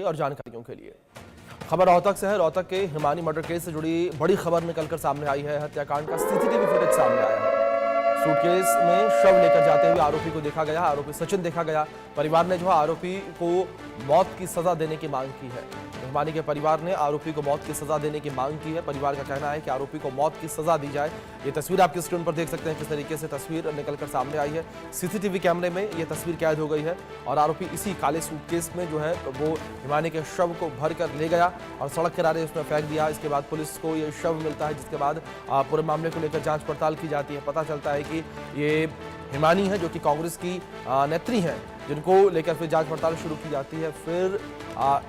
और जानकारियों के लिए खबर रोहतक से है। रोहतक के हिमानी मर्डर केस से जुड़ी बड़ी खबर निकलकर सामने आई है। हत्याकांड का सीसीटीवी फुटेज सामने आया है। सूटकेस में शव लेकर जाते हुए आरोपी को देखा गया। आरोपी सचिन देखा गया। परिवार ने जो है आरोपी को मौत की सजा देने की मांग की है। हिमानी के परिवार ने आरोपी को मौत की सजा देने की मांग की है। परिवार का कहना है कि आरोपी को मौत की सजा दी जाए। ये तस्वीर आपकी स्क्रीन पर देख सकते हैं किस तरीके से तस्वीर निकलकर सामने आई है। सीसीटीवी कैमरे में ये तस्वीर कैद हो गई है और आरोपी इसी काले सूटकेस में जो है वो हिमानी के शव को भर कर ले गया और सड़क किनारे उसमें फेंक दिया। इसके बाद पुलिस को ये शव मिलता है, जिसके बाद पूरे मामले को लेकर जांच पड़ताल की जाती है। पता चलता है कि ये हिमानी है जो कि कांग्रेस की नेत्री हैं, जिनको लेकर फिर जांच पड़ताल शुरू की जाती है। फिर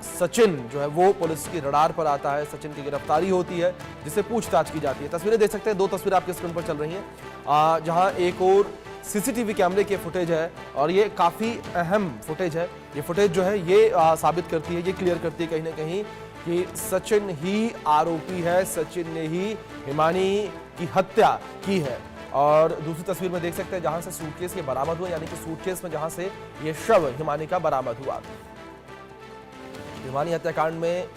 सचिन जो है वो पुलिस की रडार पर आता है। सचिन की गिरफ्तारी होती है, जिससे पूछताछ की जाती है। तस्वीरें देख सकते हैं, दो तस्वीरें आपके स्क्रीन पर चल रही हैं, जहां एक और सीसीटीवी कैमरे की फुटेज है और ये काफी अहम फुटेज है। ये फुटेज जो है ये साबित करती है, ये क्लियर करती है कहीं ना कहीं कि सचिन ही आरोपी है, सचिन ने ही हिमानी की हत्या की है। और दूसरी तस्वीर में देख सकते हैं जहां से सूटकेस ये बरामद हुआ, यानी कि सूटकेस में जहां से ये शव हिमानी का बरामद हुआ। हिमानी हत्याकांड में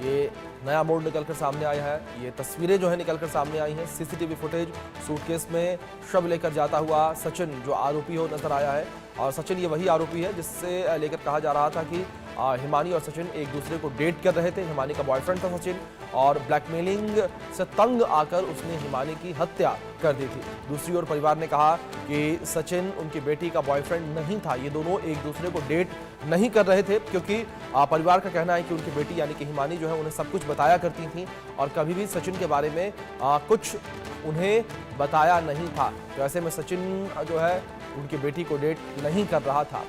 ये नया मोड़ निकलकर सामने आया है। ये तस्वीरें जो है निकलकर सामने आई हैं। सीसीटीवी फुटेज, सूटकेस में शव लेकर जाता हुआ सचिन जो आरोपी हो नजर आया है। और सचिन ये वही आरोपी है जिससे लेकर कहा जा रहा था कि हिमानी और सचिन एक दूसरे को डेट कर रहे थे। हिमानी का बॉयफ्रेंड था सचिन और ब्लैकमेलिंग से तंग आकर उसने हिमानी की हत्या कर दी थी। दूसरी ओर परिवार ने कहा कि सचिन उनकी बेटी का बॉयफ्रेंड नहीं था। ये दोनों एक दूसरे को डेट नहीं कर रहे थे, क्योंकि परिवार का कहना है कि उनकी बेटी यानी कि हिमानी जो है उन्हें सब कुछ बताया करती थी और कभी भी सचिन के बारे में कुछ उन्हें बताया नहीं था। तो ऐसे में सचिन जो है उनकी बेटी को डेट नहीं कर रहा था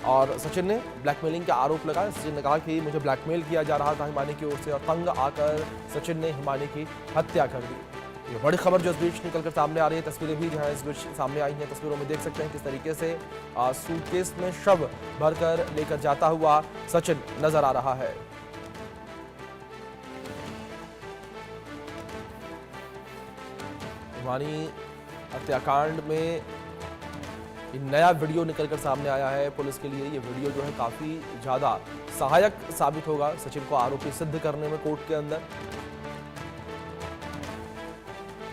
और सचिन ने ब्लैकमेलिंग का आरोप लगाया। सचिन ने कहा कि मुझे ब्लैकमेल किया जा रहा था हिमानी की ओर से और तंग आकर सचिन ने हिमानी की हत्या कर दी। ये बड़ी खबर जो इस बीच निकलकर सामने आ रही है। तस्वीरें भी जहां इस बीच सामने आई हैं, तस्वीरों में देख सकते हैं किस तरीके से सूटकेस में शव भरकर लेकर जाता हुआ सचिन नजर आ रहा है। हिमानी हत्याकांड में नया वीडियो निकलकर सामने आया है पुलिस के लिए। ये वीडियो जो है काफी ज्यादा सहायक साबित होगा सचिन को आरोपी सिद्ध करने में कोर्ट के अंदर।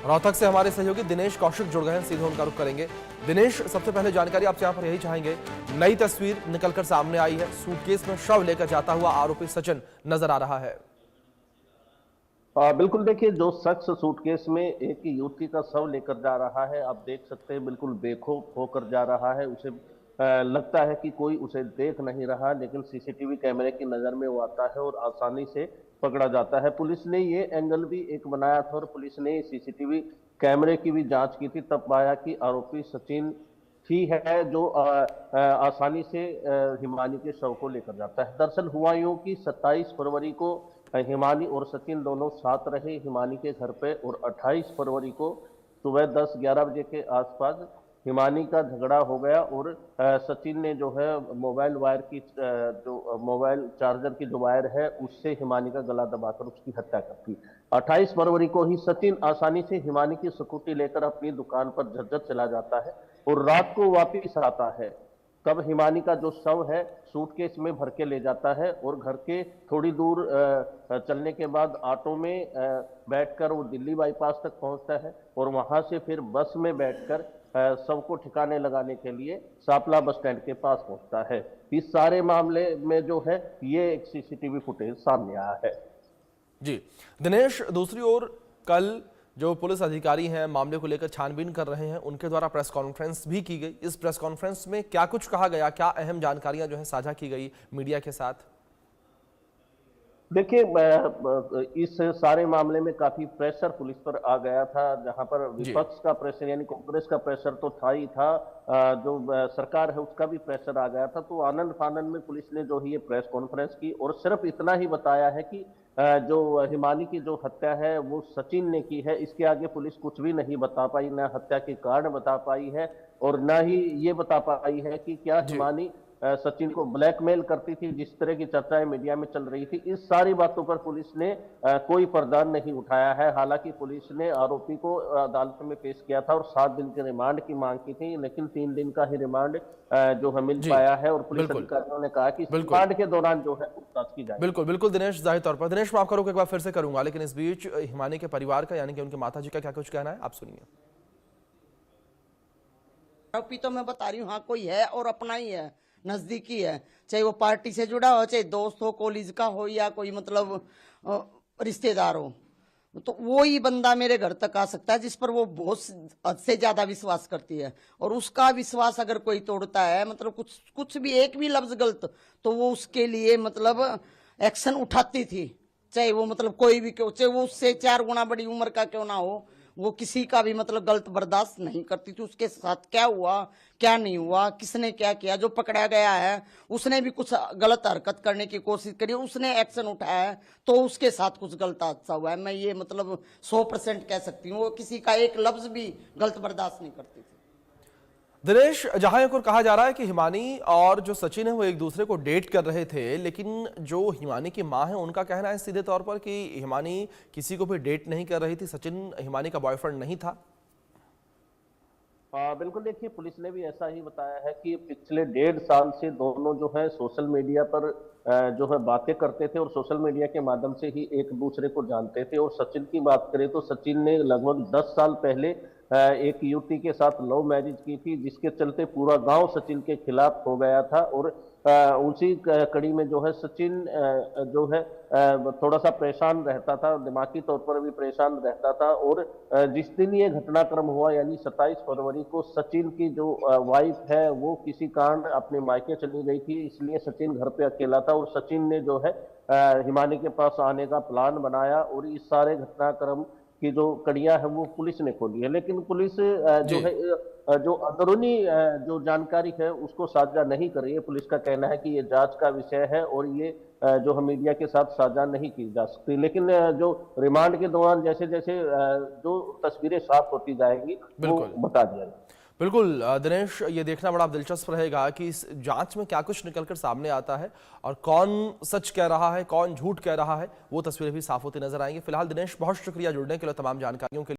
रोहतक से हमारे सहयोगी दिनेश कौशिक जुड़ गए हैं, सीधे उनका रुख करेंगे। दिनेश, सबसे पहले जानकारी आपसे यहाँ पर यही चाहेंगे, नई तस्वीर निकलकर सामने आई है। सूटकेस में शव लेकर जाता हुआ आरोपी सचिन नजर आ रहा है। बिल्कुल, देखिए, जो शख्स सूटकेस में एक युवती का शव लेकर जा रहा है, आप देख सकते हैं बिल्कुल बेखौफ होकर जा रहा है। उसे लगता है कि कोई उसे देख नहीं रहा, लेकिन सीसीटीवी कैमरे की नजर में वो आता है और आसानी से पकड़ा जाता है। पुलिस ने ये एंगल भी एक बनाया था और पुलिस ने सीसीटीवी कैमरे की भी जांच की थी, तब पाया कि आरोपी सचिन ही है जो आसानी से हिमानी के शव को लेकर जाता है। दरअसल हुआ यूं कि 27 फरवरी को हिमानी और सचिन दोनों साथ रहे हिमानी के घर पे और 28 फरवरी को सुबह 10-11 बजे के आसपास हिमानी का झगड़ा हो गया और सचिन ने जो है मोबाइल वायर की जो मोबाइल चार्जर की जो वायर है उससे हिमानी का गला दबाकर उसकी हत्या कर दी। 28 फरवरी को ही सचिन आसानी से हिमानी की स्कूटी लेकर अपनी दुकान पर झज्जर चला जाता है और रात को वापिस आता है। तब हिमानी का जो शव है सूटकेस में भर के ले जाता है और घर के थोड़ी दूर चलने के बाद ऑटो में बैठकर वो दिल्ली बाईपास तक पहुंचता है और वहां से फिर बस में बैठकर शव को ठिकाने लगाने के लिए सापला बस स्टैंड के पास पहुंचता है। इस सारे मामले में जो है ये एक सीसीटीवी फुटेज सामने आया है। जी दिनेश, दूसरी ओर कल जो पुलिस अधिकारी हैं मामले को लेकर छानबीन कर रहे हैं, उनके द्वारा प्रेस कॉन्फ्रेंस भी की गई। इस प्रेस कॉन्फ्रेंस में क्या कुछ कहा गया, क्या अहम जानकारियां जो है साझा की गई मीडिया के साथ? देखिए, इस सारे मामले में काफी प्रेशर पुलिस पर आ गया था, जहां पर विपक्ष का प्रेशर यानी कांग्रेस का प्रेशर तो था ही था, जो सरकार है उसका भी प्रेशर आ गया था। तो आनंद फानंद में पुलिस ने जो है ये प्रेस कॉन्फ्रेंस की और सिर्फ इतना ही बताया है कि जो हिमानी की जो हत्या है वो सचिन ने की है। इसके आगे पुलिस कुछ भी नहीं बता पाई, न हत्या के कारण बता पाई है और न ही ये बता पाई है कि क्या हिमानी सचिन को ब्लैकमेल करती थी, जिस तरह की चर्चाएं मीडिया में चल रही थी, इस सारी बातों पर पुलिस ने कोई पर्दा नहीं उठाया है। हालांकि पुलिस ने आरोपी को अदालत में पेश किया था और 7 दिन के रिमांड की मांग की थी, लेकिन 3 दिन का ही रिमांड जो है मिल जी पाया है और पुलिस बिल्कुल अधिकारियों ने कहा कि इस बिल्कुल रिमांड के दौरान जो है पूछताछ की जाए। बिल्कुल बिल्कुल दिनेश, जाहिर तौर पर दिनेश, माफ करो कि एक बार फिर से करूंगा, लेकिन इस बीच हिमानी के परिवार का यानी कि उनके माता जी का क्या कुछ कहना है, आप सुनिए। आरोपी तो मैं बता रही हूँ, हाँ कोई है और अपना ही है, नजदीकी है, चाहे वो पार्टी से जुड़ा हो, चाहे दोस्त हो, कॉलेज का हो, या कोई मतलब रिश्तेदार हो, तो वो ही बंदा मेरे घर तक आ सकता है जिस पर वो बहुत हद से ज्यादा विश्वास करती है। और उसका विश्वास अगर कोई तोड़ता है, मतलब कुछ भी एक भी लफ्ज गलत, तो वो उसके लिए मतलब एक्शन उठाती थी, चाहे वो मतलब कोई भी क्यों, चाहे वो उससे 4 गुना बड़ी उम्र का क्यों ना हो, वो किसी का भी मतलब गलत बर्दाश्त नहीं करती थी। उसके साथ क्या हुआ क्या नहीं हुआ, किसने क्या किया, जो पकड़ा गया है उसने भी कुछ गलत हरकत करने की कोशिश करी, उसने एक्शन उठाया है, तो उसके साथ कुछ गलत हादसा हुआ है। मैं ये मतलब 100% कह सकती हूँ, वो किसी का एक लफ्ज भी गलत बर्दाश्त नहीं करती थी। दिनेश, जहां एक और कहा जा रहा है कि हिमानी और जो सचिन है वो एक दूसरे को डेट कर रहे थे, लेकिन जो हिमानी की मां है उनका कहना है सीधे तौर पर कि हिमानी किसी को भी डेट नहीं कर रही थी, सचिन हिमानी का बॉयफ्रेंड नहीं था। बिल्कुल, देखिए पुलिस ने भी ऐसा ही बताया है कि पिछले 1.5 साल से दोनों जो है सोशल मीडिया पर जो है बातें करते थे और सोशल मीडिया के माध्यम से ही एक दूसरे को जानते थे। और सचिन की बात करें तो सचिन ने लगभग 10 साल पहले एक युवती के साथ लव मैरिज की थी, जिसके चलते पूरा गांव सचिन के खिलाफ हो गया था। और उसी कड़ी में जो है सचिन जो है थोड़ा सा परेशान रहता था, दिमागी तौर पर भी परेशान रहता था। और जिस दिन ये घटनाक्रम हुआ यानी 27 फरवरी को सचिन की जो वाइफ है वो किसी कारण अपने मायके चली गई थी, इसलिए सचिन घर पे अकेला था और सचिन ने जो है हिमानी के पास आने का प्लान बनाया और इस सारे घटनाक्रम की जो कड़ियां है वो पुलिस ने खोली है। लेकिन पुलिस जो जी है जो अंदरूनी जो जानकारी है उसको साझा नहीं कर रही है। पुलिस का कहना है कि ये जांच का विषय है और ये जो हम मीडिया के साथ साझा नहीं की जा सकती। लेकिन जो रिमांड के दौरान जैसे जैसे जो तस्वीरें साफ होती जाएंगी वो बिल्कुल बता दिया जाएगा। बिल्कुल दिनेश, ये देखना बड़ा दिलचस्प रहेगा कि इस जांच में क्या कुछ निकलकर सामने आता है और कौन सच कह रहा है कौन झूठ कह रहा है, वो तस्वीरें भी साफ होती नजर आएंगी। फिलहाल दिनेश, बहुत शुक्रिया जुड़ने के लिए, तमाम जानकारियों के लिए।